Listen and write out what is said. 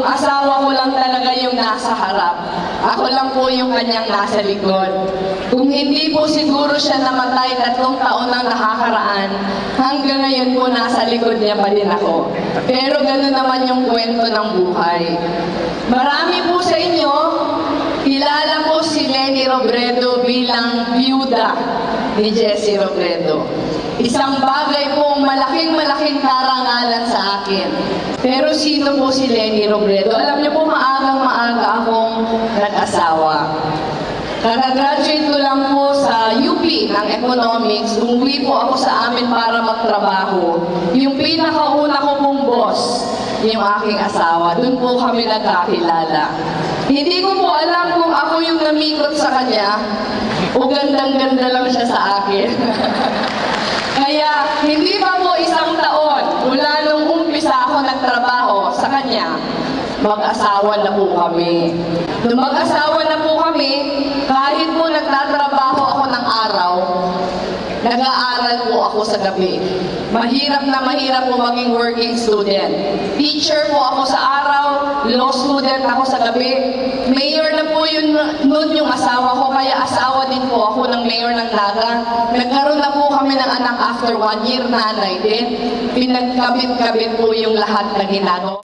asawa ko lang talaga yung nasa harap. Ako lang po yung kanyang nasa likod. Kung hindi po siguro siya namatay 3 taon nang nakakaraan, hanggang ngayon po nasa likod niya pa din ako. Pero gano'n naman yung kwento ng buhay. Marami po sa inyo, kilala po si Leni Robredo bilang biyuda ni Jessie Robredo. Isang bagay pong malaking karangalan sa akin. Pero sino po si Leni Robredo? Alam niyo po, maagang-maaga akong nag-asawa. Kaka-graduate ko lang po sa UP ng Economics. Umuwi po ako sa amin para magtrabaho. Yung pinakauna ko pong boss, yung aking asawa. Doon po kami nagkakilala. Hindi ko po alam kung ako yung namikot sa kanya o gandang-ganda lang siya sa akin. Kaya, hindi pa po 1 taon mula nung umpisa ako nagtrabaho sa kanya, mag-asawa na po kami. Nung mag-asawa na po kami, kahit po nagtatrabaho ako ng araw, nag-aaral po ako sa gabi. Mahirap po maging working student. Teacher po ako sa araw, law student ako sa gabi. Mayor na po yun noon yung asawa ko, kaya asawa din po ako ng mayor ng Naga. Nagkaroon na po kami ng anak after 1 year, nanay din. Pinagkabit-kabit po yung lahat na ginagawa.